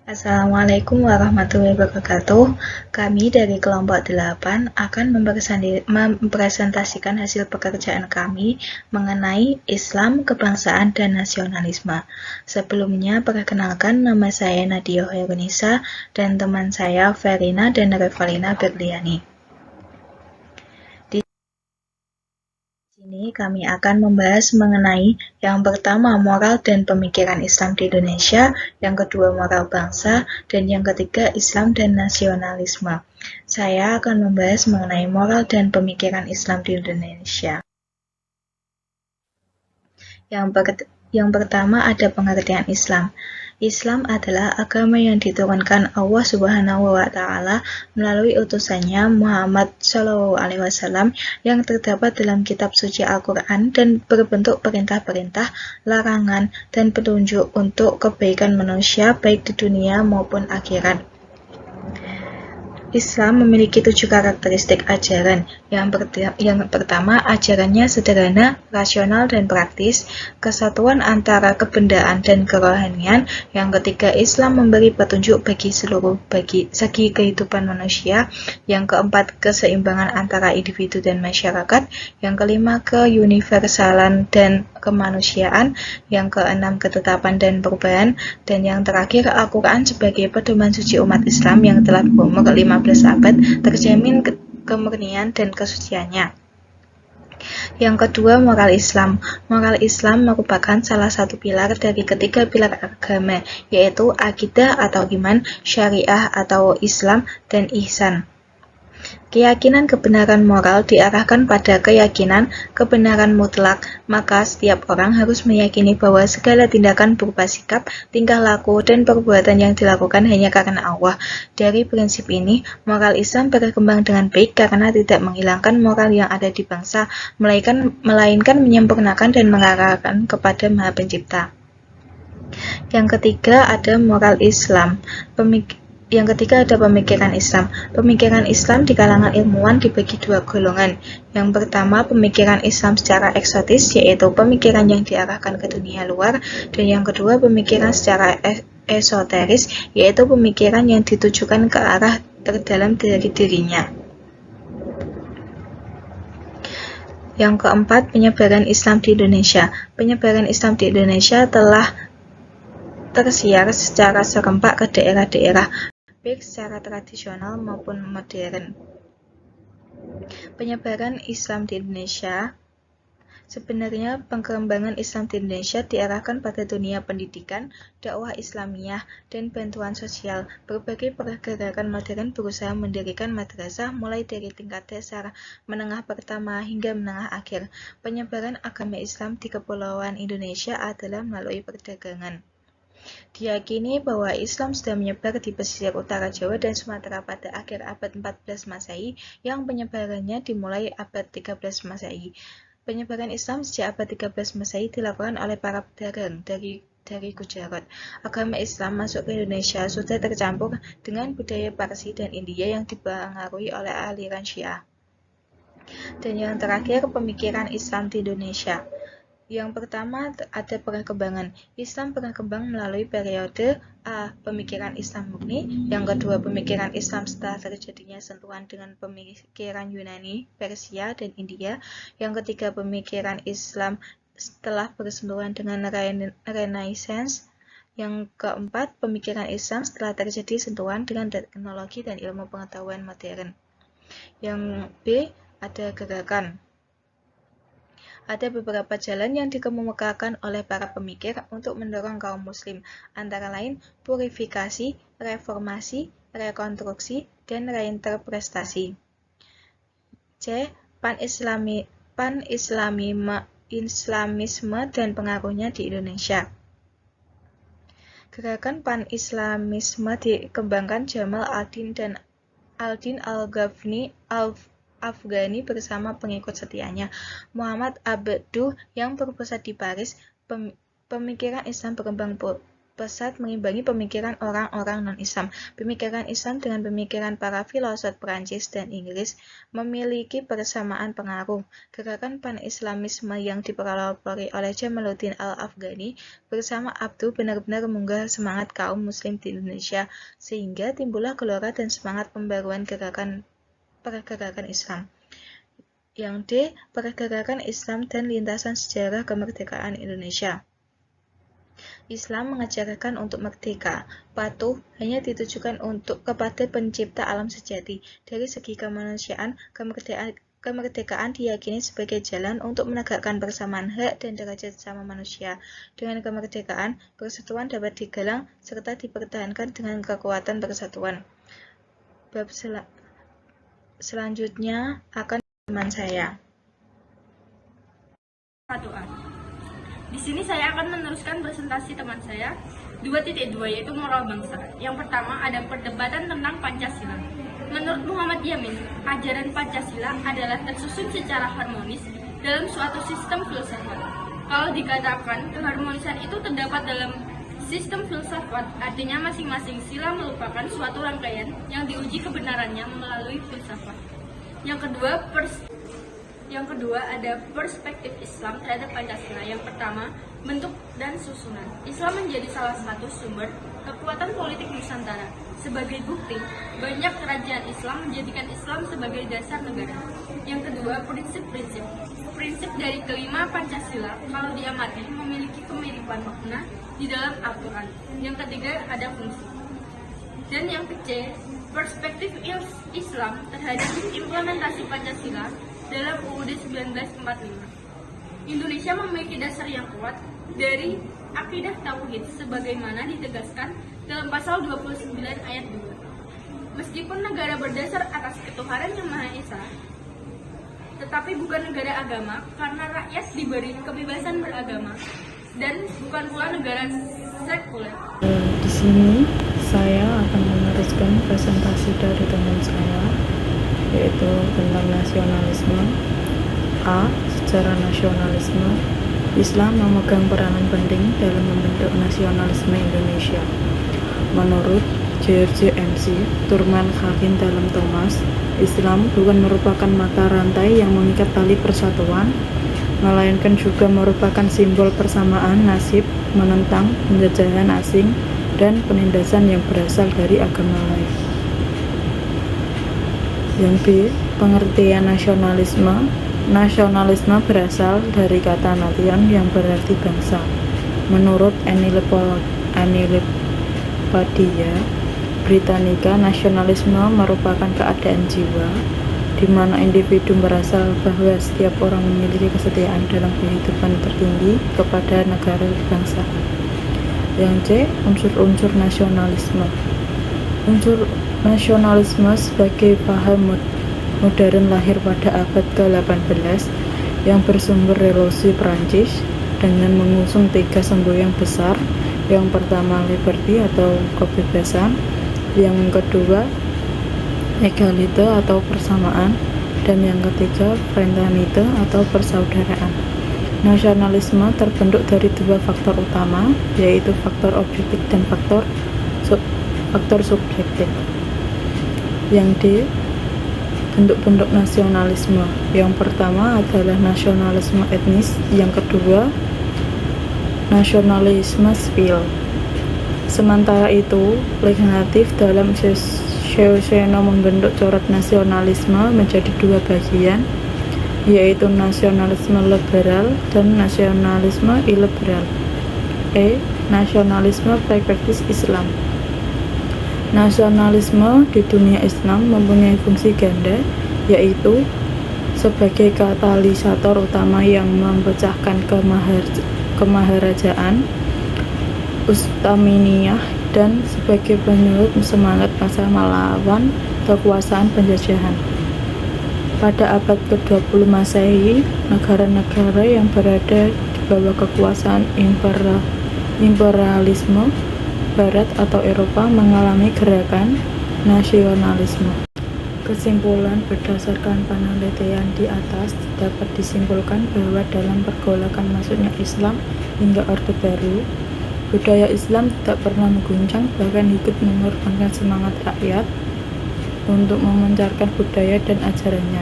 Assalamualaikum warahmatullahi wabarakatuh. Kami dari kelompok 8 akan mempresentasikan hasil pekerjaan kami mengenai Islam, kebangsaan, dan nasionalisme. Sebelumnya, perkenalkan nama saya Nadia Hoirunisa dan teman saya Verina dan Revalina Berliani. Di sini kami akan membahas mengenai yang pertama moral dan pemikiran Islam di Indonesia, yang kedua moral bangsa, dan yang ketiga Islam dan nasionalisme. Saya akan membahas mengenai moral dan pemikiran Islam di Indonesia. Yang pertama ada pengertian Islam. Islam adalah agama yang diturunkan Allah Subhanahu wa Ta'ala melalui utusannya Muhammad SAW yang terdapat dalam kitab suci Al-Quran dan berbentuk perintah-perintah, larangan, dan petunjuk untuk kebaikan manusia baik di dunia maupun akhirat. Islam memiliki 7 karakteristik ajaran. Yang pertama, ajarannya sederhana, rasional, dan praktis. Kesatuan antara kebendaan dan kerohanian. Yang ketiga, Islam memberi petunjuk bagi segi kehidupan manusia. Yang keempat, keseimbangan antara individu dan masyarakat. Yang kelima, keuniversalan dan kemanusiaan. Yang keenam, ketetapan dan perubahan. Dan yang terakhir, Al-Quran sebagai pedoman suci umat Islam yang telah berumur 15 abad terjamin kemurnian dan kesuciannya. Yang kedua, moral Islam. Moral Islam merupakan salah satu pilar dari ketiga pilar agama, yaitu akidah atau iman, syariah atau Islam, dan ihsan. Keyakinan kebenaran moral diarahkan pada keyakinan kebenaran mutlak, maka setiap orang harus meyakini bahwa segala tindakan berupa sikap, tingkah laku, dan perbuatan yang dilakukan hanya karena Allah. Dari prinsip ini, moral Islam berkembang dengan baik karena tidak menghilangkan moral yang ada di bangsa, melainkan menyempurnakan dan mengarahkan kepada Maha Pencipta. Yang ketiga ada moral Islam. Yang ketiga ada pemikiran Islam. Pemikiran Islam di kalangan ilmuwan dibagi dua golongan. Yang pertama, pemikiran Islam secara eksotis, yaitu pemikiran yang diarahkan ke dunia luar. Dan yang kedua, pemikiran secara esoteris, yaitu pemikiran yang ditujukan ke arah terdalam dari dirinya. Yang keempat, penyebaran Islam di Indonesia. Penyebaran Islam di Indonesia telah tersiar secara serempak ke daerah-daerah, baik secara tradisional maupun modern. Penyebaran Islam di Indonesia. Sebenarnya pengembangan Islam di Indonesia diarahkan pada dunia pendidikan, dakwah Islamiyah, dan bantuan sosial. Berbagai pergerakan modern berusaha mendirikan madrasah mulai dari tingkat dasar, menengah pertama, hingga menengah akhir. Penyebaran agama Islam di Kepulauan Indonesia adalah melalui perdagangan. Diyakini bahwa Islam sudah menyebar di pesisir utara Jawa dan Sumatera pada akhir abad 14 Masehi, yang penyebarannya dimulai abad 13 Masehi. Penyebaran Islam sejak abad 13 Masehi dilakukan oleh para pedagang dari Gujarat. Agama Islam masuk ke Indonesia sudah tercampur dengan budaya Parsi dan India yang dipengaruhi oleh aliran Syiah. Dan yang terakhir, pemikiran Islam di Indonesia. Yang pertama ada perkembangan. Islam berkembang melalui periode A. Pemikiran Islam murni. Yang kedua, pemikiran Islam setelah terjadinya sentuhan dengan pemikiran Yunani, Persia, dan India. Yang ketiga, pemikiran Islam setelah bersentuhan dengan Renaissance. Yang keempat, pemikiran Islam setelah terjadi sentuhan dengan teknologi dan ilmu pengetahuan modern. Yang B, ada gerakan. Ada beberapa jalan yang dikemukakan oleh para pemikir untuk mendorong kaum muslim, antara lain purifikasi, reformasi, rekonstruksi, dan reinterpretasi. C. Pan-Islamisme dan pengaruhnya di Indonesia. Gerakan pan-Islamisme dikembangkan Jamal al-Din dan Al-Din Afghani bersama pengikut setianya. Muhammad Abduh yang berpusat di Paris. Pemikiran Islam berkembang pesat mengimbangi pemikiran orang-orang non-Islam. Pemikiran Islam dengan pemikiran para filosof Perancis dan Inggris memiliki persamaan pengaruh. Gerakan pan-Islamisme yang dipelopori oleh Jamaluddin Al-Afghani bersama Abdu benar-benar menggugah semangat kaum muslim di Indonesia, sehingga timbullah gelora dan semangat pembaruan pergerakan Islam. Yang D. Pergerakan Islam dan lintasan sejarah kemerdekaan Indonesia. Islam mengajarkan untuk merdeka. Patuh hanya ditujukan kepada pencipta alam sejati. Dari segi kemanusiaan, kemerdekaan diyakini sebagai jalan untuk menegakkan persamaan hak dan derajat sama manusia. Dengan kemerdekaan, persatuan dapat digalang serta dipertahankan dengan kekuatan persatuan. Bab selanjutnya akan teman saya. 1A. Di sini saya akan meneruskan presentasi teman saya 2.2, yaitu moral bangsa. Yang pertama ada perdebatan tentang Pancasila. Menurut Muhammad Yamin, ajaran Pancasila adalah tersusun secara harmonis dalam suatu sistem filsafat. Kalau dikatakan keharmonisan itu terdapat dalam sistem filsafat, artinya masing-masing sila merupakan suatu rangkaian yang diuji kebenarannya melalui filsafat. Yang kedua ada perspektif Islam terhadap Pancasila. Yang pertama, bentuk dan susunan. Islam menjadi salah satu sumber kekuatan politik Nusantara. Sebagai bukti, banyak kerajaan Islam menjadikan Islam sebagai dasar negara. Yang kedua, prinsip-prinsip. Prinsip dari kelima Pancasila, kalau diamati, memiliki kemiripan makna di dalam aturan. Yang ketiga, ada fungsi. Dan yang ketiga, perspektif Islam terhadap implementasi Pancasila dalam UUD 1945. Indonesia memiliki dasar yang kuat dari akidah tauhid sebagaimana ditegaskan dalam pasal 29 ayat 2. Meskipun negara berdasar atas ketuhanan yang Maha Esa, tetapi bukan negara agama karena rakyat diberi kebebasan beragama dan bukan pula negara sekuler. Di sini saya akan meneruskan presentasi dari teman saya, yaitu tentang nasionalisme. A. Sejarah nasionalisme. Islam memegang peranan penting dalam membentuk nasionalisme Indonesia. Menurut George M.C. Thurman Khalil dalam Thomas, Islam bukan merupakan mata rantai yang mengikat tali persatuan, melainkan juga merupakan simbol persamaan nasib menentang penjajahan asing dan penindasan yang berasal dari agama lain. Yang B. Pengertian nasionalisme. Nasionalisme berasal dari kata nation yang berarti bangsa. Menurut Encyclopedia Britannica, nasionalisme merupakan keadaan jiwa di mana individu merasa bahwa setiap orang memiliki kesetiaan dalam kehidupan tertinggi kepada negara bangsa. Yang C. Unsur-unsur nasionalisme. Unsur nasionalisme sebagai paham modern lahir pada abad ke-18 yang bersumber Revolusi Prancis dengan mengusung 3 semboyan besar. Yang pertama liberty atau kebebasan, yang kedua egalite atau persamaan, dan yang ketiga fraternite atau persaudaraan. Nasionalisme terbentuk dari 2 faktor utama, yaitu faktor objektif dan faktor subjektif. Yang D. Bentuk-bentuk nasionalisme. Yang pertama adalah nasionalisme etnis, yang kedua nasionalisme sipil. Sementara itu, Leibniz dalam Shosheno membentuk coret nasionalisme menjadi 2 bagian, yaitu nasionalisme liberal dan nasionalisme iliberal. E. Nasionalisme praktis Islam. Nasionalisme di dunia Islam mempunyai fungsi ganda, yaitu sebagai katalisator utama yang memecahkan kemaharajaan Utsmaniyah dan sebagai penyulut semangat massa melawan kekuasaan penjajahan. Pada abad ke-20 Masehi, negara-negara yang berada di bawah kekuasaan imperialisme Barat atau Eropa mengalami gerakan nasionalisme. Kesimpulan berdasarkan penelitian di atas dapat disimpulkan bahwa dalam pergolakan masuknya Islam hingga Orde Baru, Budaya Islam tidak pernah mengguncang, bahkan ikut mengorbankan semangat rakyat untuk memancarkan budaya dan ajarannya.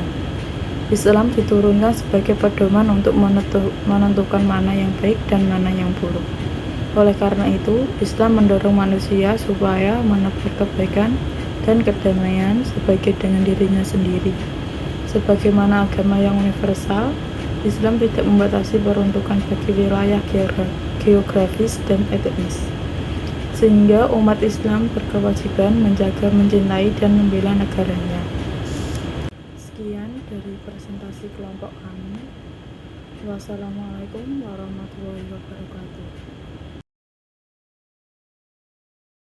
Islam diturunkan sebagai pedoman untuk menentukan mana yang baik dan mana yang buruk. Oleh karena itu, Islam mendorong manusia supaya menebar kebaikan dan kedamaian sebagai dengan dirinya sendiri. Sebagaimana agama yang universal, Islam tidak membatasi peruntukan bagi wilayah geografis dan etnis, sehingga umat Islam berkewajiban menjaga, mencintai, dan membela negaranya. Sekian dari presentasi kelompok kami. Wassalamualaikum warahmatullahi wabarakatuh.